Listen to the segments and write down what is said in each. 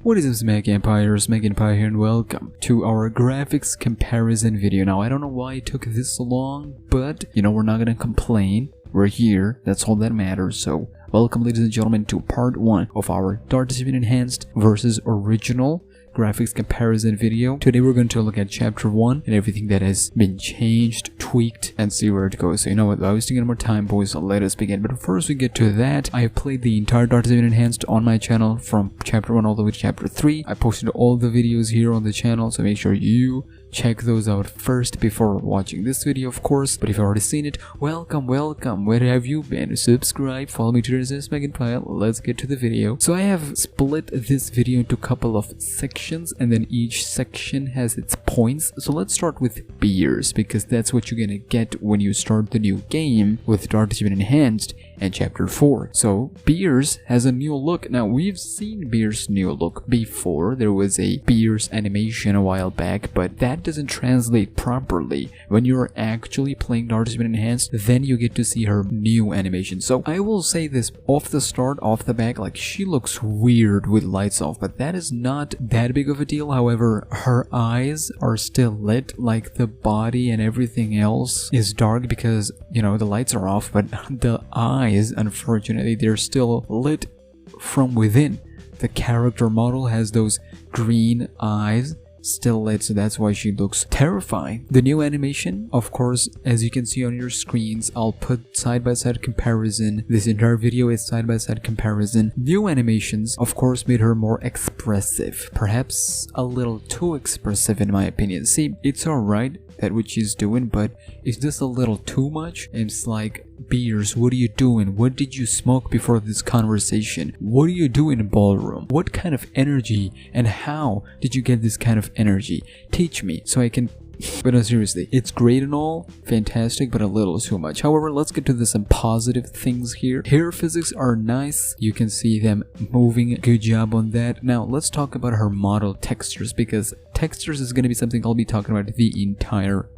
What is up, SmackNPie here, and welcome to our graphics comparison video. Now, I don't know why it took this long, but we're not gonna complain. We're here, that's all that matters. So, welcome, ladies and gentlemen, to part 1 of our Dark Enhanced versus original graphics comparison video. Today we're going to look at chapter 1 and everything that has been changed, tweaked, and see where it goes. So you know what, without wasting any more time, boys, so let us begin. But first we get to that, I have played the entire Dark Enhanced on my channel from chapter 1 all the way to chapter 3. I posted all the videos here on the channel, so make sure you check those out first before watching this video, of course. But if you've already seen it, welcome. Where have you been? Subscribe, follow me to the SmackNPie. Let's get to the video. So I have split this video into a couple of sections, and then each section has its points. So let's start with beers, because that's what you're gonna get when you start the new game with Dark Enhanced and chapter 4. So Beers has a new look. Now, we've seen Beers' new look before. There was a Beers animation a while back, but that doesn't translate properly. When you're actually playing Dark Enhanced, then you get to see her new animation. So I will say this off the back, like, she looks weird with lights off, but that is not that big of a deal. However, her eyes are still lit, like the body and everything else is dark because, the lights are off, but the eyes, unfortunately, they're still lit from within. The character model has those green eyes still lit, so that's why she looks terrifying. The new animation, of course, as you can see on your screens, I'll put side-by-side comparison. This entire video is side-by-side comparison. New animations, of course, made her more expressive, perhaps a little too expressive in my opinion. See, it's alright that what she's doing, but is this a little too much? And it's like, Beers, what are you doing? What did you smoke before this conversation? What are you doing in Ballroom? What kind of energy and how did you get this kind of energy? Teach me so I can... But no, seriously, it's great and all, fantastic, but a little too much. However, let's get to some positive things here. Hair physics are nice. You can see them moving. Good job on that. Now, let's talk about her model textures, because textures is going to be something I'll be talking about the entire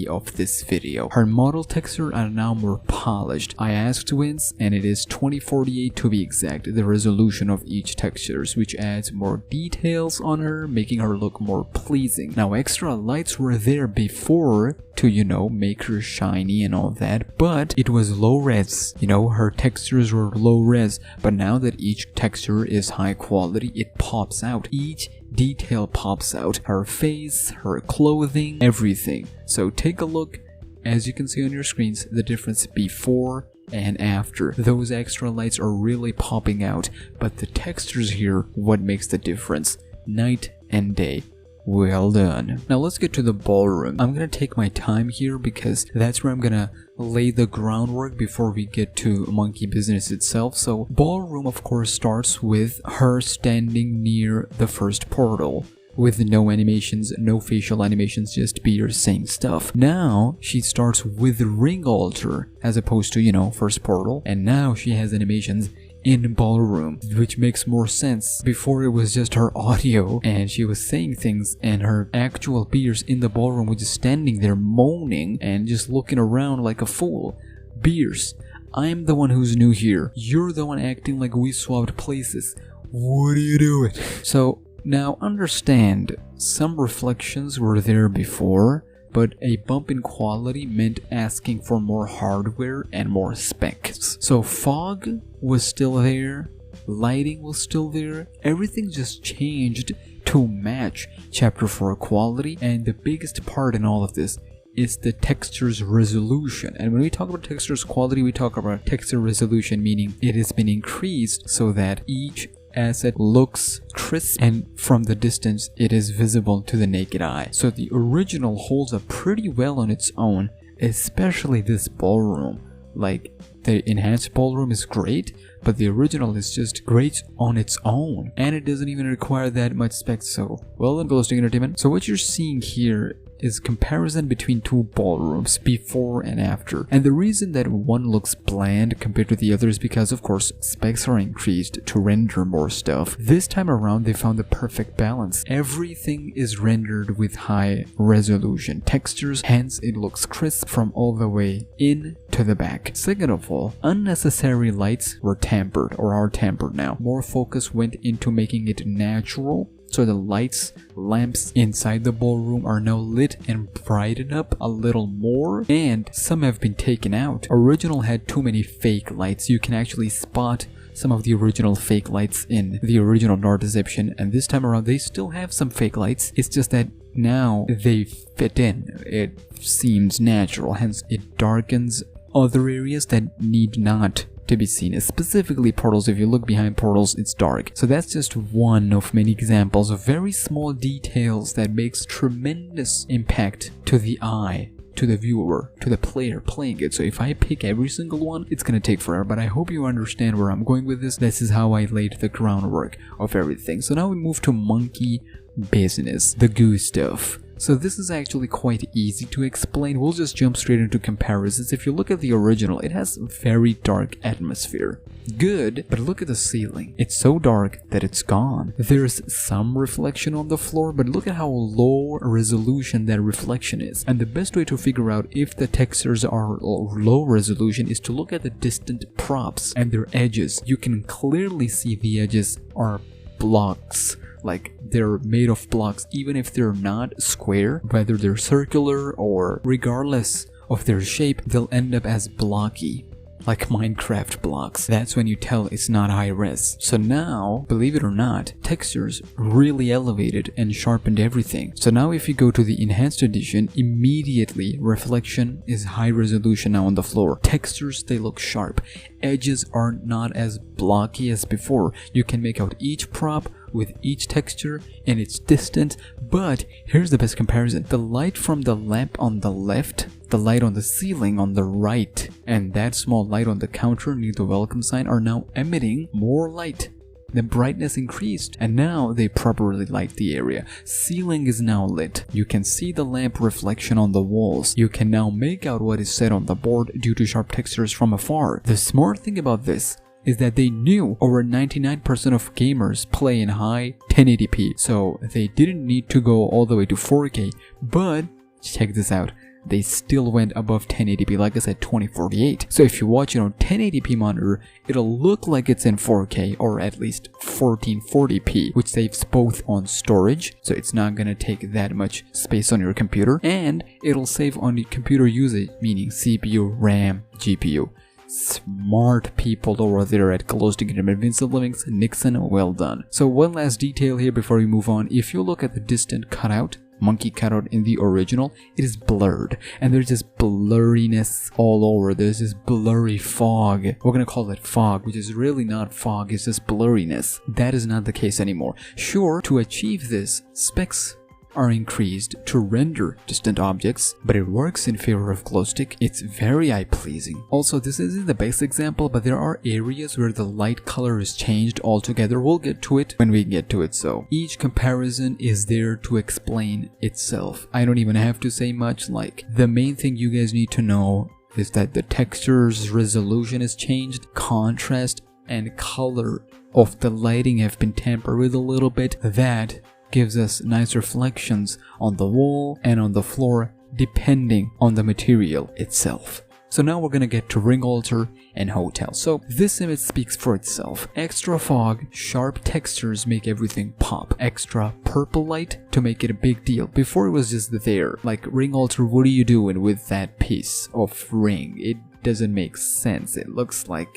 of this video. Her model texture are now more polished. I asked Vince, and it is 2048 to be exact, the resolution of each textures, which adds more details on her, making her look more pleasing. Now, extra lights were there before to, make her shiny and all that, but it was low res. Her textures were low res, but now that each texture is high quality, it pops out. Each detail pops out. Her face, her clothing, everything. So take a look, as you can see on your screens, the difference before and after. Those extra lights are really popping out, but the textures here, what makes the difference? Night and day. Well done. Now let's get to the ballroom. I'm gonna take my time here because that's where I'm gonna lay the groundwork before we get to monkey business itself. So ballroom, of course, starts with her standing near the first portal with no animations, no facial animations, just Beers saying stuff. Now she starts with the ring altar as opposed to, first portal, and now she has animations in ballroom, which makes more sense. Before it was just her audio and she was saying things, and her actual Beers in the ballroom was just standing there moaning and just looking around like a fool. Beers, I'm the one who's new here. You're the one acting like we swapped places. What are you doing? So now understand, some reflections were there before, but a bump in quality meant asking for more hardware and more specs. So fog was still there, lighting was still there, everything just changed to match chapter 4 quality, and the biggest part in all of this is the texture's resolution. And when we talk about texture's quality, we talk about texture resolution, meaning it has been increased so that each asset looks crisp, and from the distance it is visible to the naked eye. So the original holds up pretty well on its own, especially this ballroom. Like, the enhanced ballroom is great, but the original is just great on its own, and it doesn't even require that much specs. So well done, Ballistic Entertainment. So what you're seeing here is comparison between two ballrooms before and after. And the reason that one looks bland compared to the other is because, of course, specs are increased to render more stuff. This time around, they found the perfect balance. Everything is rendered with high resolution textures, hence it looks crisp from all the way in to the back. Second of all, unnecessary lights were tampered or are tampered now. More focus went into making it natural. So the lights, lamps inside the ballroom are now lit and brightened up a little more, and some have been taken out. Original had too many fake lights. You can actually spot some of the original fake lights in the original Dark Deception, and this time around they still have some fake lights. It's just that now they fit in. It seems natural, hence it darkens other areas that need not to be seen, specifically portals. If you look behind portals, it's dark. So that's just one of many examples of very small details that makes tremendous impact to the eye, to the viewer, to the player playing it. So if I pick every single one, it's gonna take forever, but I hope you understand where I'm going with this. This is how I laid the groundwork of everything. So now we move to monkey business, the goo stuff. So this is actually quite easy to explain. We'll just jump straight into comparisons. If you look at the original, it has very dark atmosphere. Good, but look at the ceiling. It's so dark that it's gone. There's some reflection on the floor, but look at how low resolution that reflection is. And the best way to figure out if the textures are low resolution is to look at the distant props and their edges. You can clearly see the edges are blocks. Like, they're made of blocks, even if they're not square, whether they're circular or regardless of their shape, they'll end up as blocky, like Minecraft blocks. That's when you tell it's not high res. So now, believe it or not, textures really elevated and sharpened everything. So now if you go to the enhanced edition, immediately reflection is high resolution now on the floor. Textures, they look sharp. Edges are not as blocky as before. You can make out each prop with each texture and it's distant. But here's the best comparison. The light from the lamp on the left, the light on the ceiling on the right, and that small light on the counter near the welcome sign are now emitting more light. The brightness increased, and now they properly light the area. Ceiling is now lit. You can see the lamp reflection on the walls. You can now make out what is said on the board due to sharp textures from afar. The smart thing about this is that they knew over 99% of gamers play in high 1080p, so they didn't need to go all the way to 4K, but check this out. They still went above 1080p, like I said, 2048. So if you watch it on 1080p monitor, it'll look like it's in 4K or at least 1440p, which saves both on storage, so it's not gonna take that much space on your computer, and it'll save on the computer usage, meaning CPU, RAM, GPU. Smart people over there at Close to Get Vincent Livings, Nixon, well done. So one last detail here before we move on. If you look at the distant cutout, monkey cutout in the original, it is blurred, and there's this blurriness all over. There's this blurry fog. We're gonna call it fog, which is really not fog, it's just blurriness. That is not the case anymore. Sure, to achieve this, specs are increased to render distant objects, but it works in favor of glow stick. It's very eye-pleasing. Also, this isn't the best example, but there are areas where the light color is changed altogether. We'll get to it when we get to it, so each comparison is there to explain itself. I don't even have to say much. Like, the main thing you guys need to know is that the texture's resolution is changed, contrast and color of the lighting have been tampered with a little bit. That gives us nice reflections on the wall and on the floor depending on the material itself. So now we're gonna get to ring altar and hotel. So this image speaks for itself. Extra fog, sharp textures make everything pop. Extra purple light to make it a big deal. Before it was just there. Like, ring altar, what are you doing with that piece of ring? It doesn't make sense. It looks like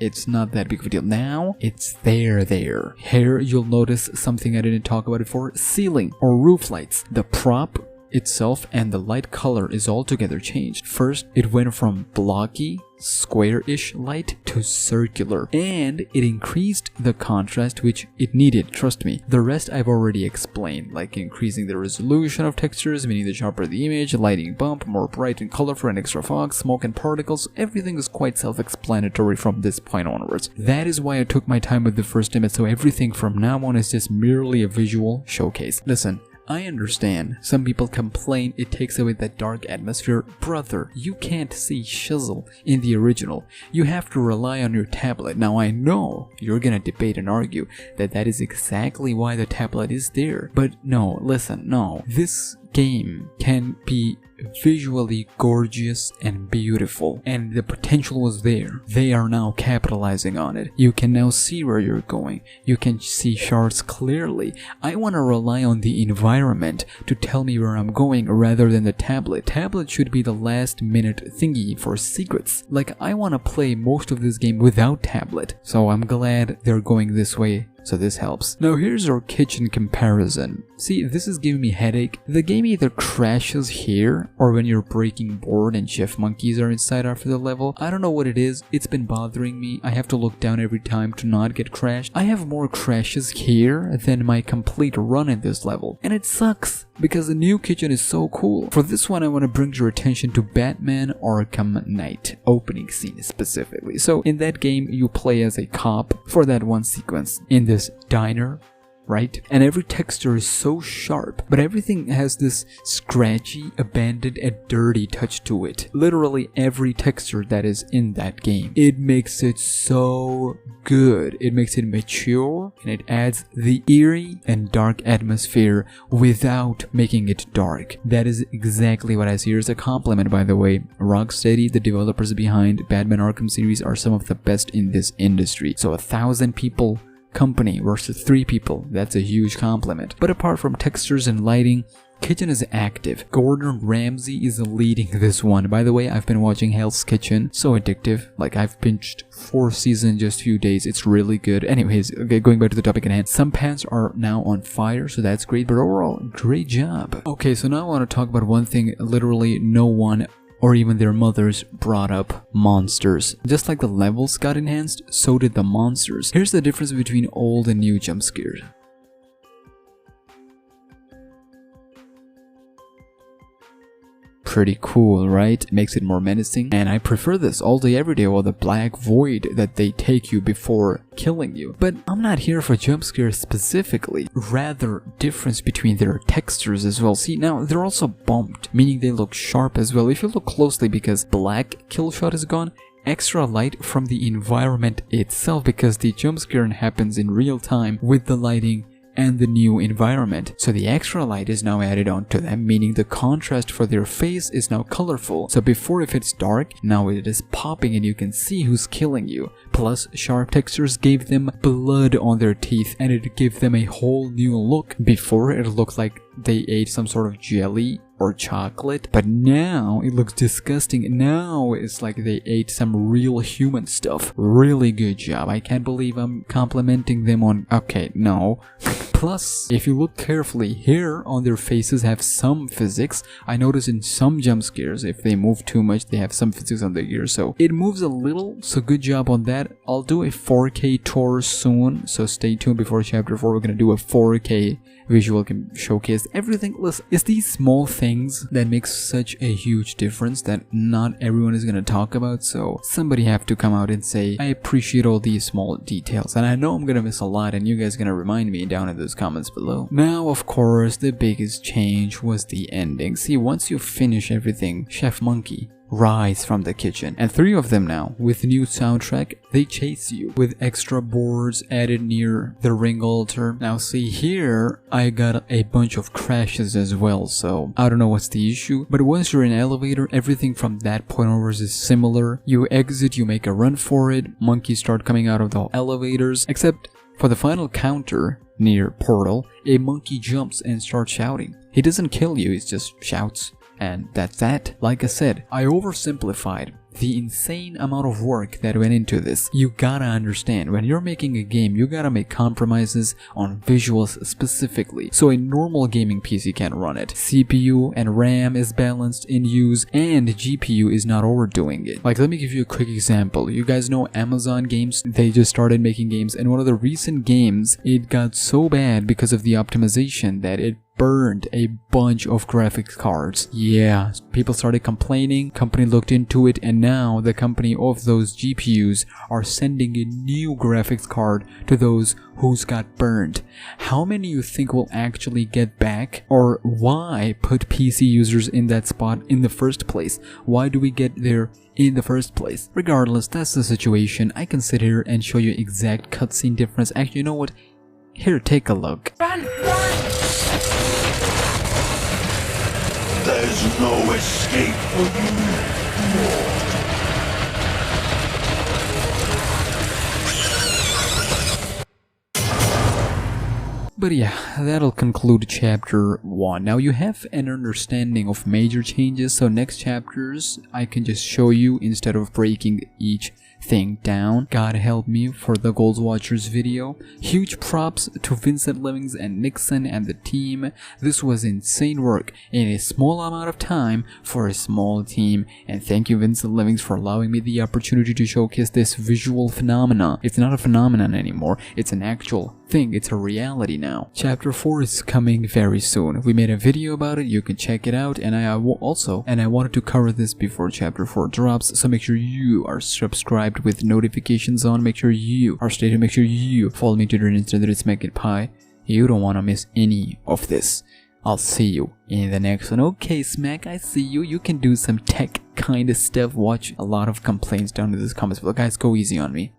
it's not that big of a deal. Now, it's there. Here, you'll notice something I didn't talk about before. Ceiling or roof lights. The prop itself and the light color is altogether changed. First, it went from blocky, square-ish light to circular, and it increased the contrast which it needed, trust me. The rest I've already explained, like increasing the resolution of textures, meaning the sharper the image, lighting bump, more bright and colorful and extra fog, smoke and particles. Everything is quite self-explanatory from this point onwards. That is why I took my time with the first image, so everything from now on is just merely a visual showcase. Listen, I understand some people complain it takes away that dark atmosphere. Brother, you can't see shizzle in the original. You have to rely on your tablet. Now I know you're gonna debate and argue that that is exactly why the tablet is there. But no, listen, no. This game can be visually gorgeous and beautiful, and the potential was there. They are now capitalizing on it. You can now see where you're going. You can see shards clearly. I want to rely on the environment to tell me where I'm going rather than the tablet. Tablet should be the last minute thingy for secrets. Like, I want to play most of this game without tablet, so I'm glad they're going this way. So this helps. Now here's our kitchen comparison. See, this is giving me headache. The game either crashes here or when you're breaking board and chef monkeys are inside after the level. I don't know what it is. It's been bothering me. I have to look down every time to not get crashed. I have more crashes here than my complete run in this level. And it sucks because the new kitchen is so cool. For this one, I want to bring your attention to Batman Arkham Knight opening scene specifically. So in that game, you play as a cop for that one sequence in this diner, right? And every texture is so sharp, but everything has this scratchy, abandoned, and dirty touch to it. Literally every texture that is in that game. It makes it so good. It makes it mature, and it adds the eerie and dark atmosphere without making it dark. That is exactly what I see. Here's a compliment, by the way. Rocksteady, the developers behind Batman Arkham series, are some of the best in this industry. So 1,000 people company versus 3 people, that's a huge compliment. But apart from textures and lighting, kitchen is active. Gordon Ramsay is leading this one. By the way, I've been watching Hell's Kitchen, so addictive. Like, I've binged 4 seasons in just a few days. It's really good. Anyways, okay, going back to the topic at hand. Some pans are now on fire, so that's great, but overall, great job. Okay, so now I want to talk about one thing literally no one or even their mothers brought up: monsters. Just like the levels got enhanced, so did the monsters. Here's the difference between old and new jump scares. Pretty cool, right? It makes it more menacing, and I prefer this all day every day over the black void that they take you before killing you. But I'm not here for jump scares specifically, rather difference between their textures as well. See, now they're also bumped, meaning they look sharp as well. If you look closely, because black kill shot is gone, extra light from the environment itself, because the jump scare happens in real time with the lighting and the new environment. So the extra light is now added onto them, meaning the contrast for their face is now colorful. So before, if it's dark, now it is popping and you can see who's killing you. Plus, sharp textures gave them blood on their teeth, and it gave them a whole new look. Before, it looked like they ate some sort of jelly or chocolate, but now it looks disgusting. Now it's like they ate some real human stuff. Really good job. I can't believe I'm complimenting them on... Okay, no. Plus, if you look carefully, hair on their faces have some physics. I notice in some jump scares, if they move too much, they have some physics on their ear, so it moves a little, so good job on that. I'll do a 4K tour soon, so stay tuned. Before chapter 4, we're gonna do a 4K visual showcase. Everything, listen, it's these small things that make such a huge difference that not everyone is gonna talk about, so somebody have to come out and say, I appreciate all these small details, and I know I'm gonna miss a lot, and you guys gonna remind me down in those comments below. Now, of course, the biggest change was the ending. See, once you finish everything, Chef Monkey rise from the kitchen, and 3 of them now with new soundtrack. They chase you with extra boards added near the ring altar. Now see, here I got a bunch of crashes as well, so I don't know what's the issue, but once you're in an elevator, everything from that point onwards is similar. You exit, you make a run for it, monkeys start coming out of the elevators, except for the final counter near portal, a monkey jumps and starts shouting. He doesn't kill you, he just shouts. And that's that. Like I said, I oversimplified the insane amount of work that went into this. You gotta understand, when you're making a game, you gotta make compromises on visuals specifically, so a normal gaming PC can run it. CPU and RAM is balanced in use, and GPU is not overdoing it. Like, let me give you a quick example. You guys know Amazon Games? They just started making games, and one of the recent games, it got so bad because of the optimization that it burned a bunch of graphics cards. Yeah, people started complaining, company looked into it, and now the company of those GPUs are sending a new graphics card to those who's got burned. How many you think will actually get back? Or why put PC users in that spot in the first place? Why do we get there in the first place? Regardless, that's the situation. I can sit here and show you exact cutscene difference. Actually, you know what? Here, take a look. Run! Run! There's no escape for you. But yeah, that'll conclude chapter 1. Now you have an understanding of major changes, so next chapters I can just show you instead of breaking each thing down. God help me for the Gold Watchers video. Huge props to Vincent Lemmings and Nixon and the team. This was insane work in a small amount of time for a small team, and thank you Vincent Lemmings for allowing me the opportunity to showcase this visual phenomenon. It's not a phenomenon anymore, it's an actual thing, it's a reality now. Chapter 4 is coming very soon. We made a video about it, you can check it out, and I wanted to cover this before chapter 4 drops, so make sure you are subscribed with notifications on, make sure you are stay tuned, make sure you follow me to Twitter and Instagram, it's SmackNPie. You don't want to miss any of this. I'll see you in the next one. Okay, Smack, I see you. You can do some tech kind of stuff. Watch a lot of complaints down in the comments, but guys, go easy on me.